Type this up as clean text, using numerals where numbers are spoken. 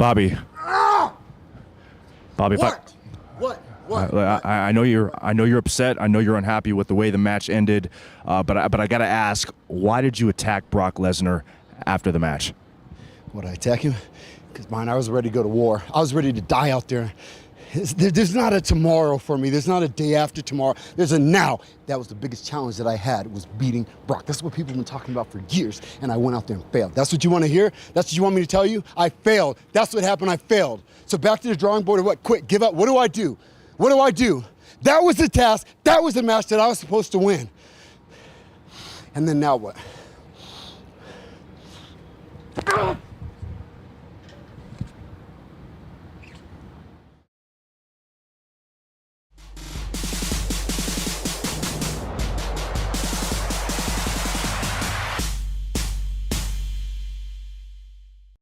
Bobby. Bobby, What? What? I know you're upset. I know you're unhappy with the way the match ended. But I gotta ask, why did you attack Brock Lesnar after the match? Would I attack him? Because, man, I was ready to go to war. I was ready to die out there. There's not a tomorrow for me. There's not a day after tomorrow. There's a now. That was the biggest challenge that I had, was beating Brock. That's what people have been talking about for years, and I went out there and failed. That's what you want to hear? That's what you want me to tell you? I failed. That's what happened. I failed. So back to the drawing board, or what? Quit, give up. What do I do? What do I do? That was the task. That was the match that I was supposed to win. And then now what?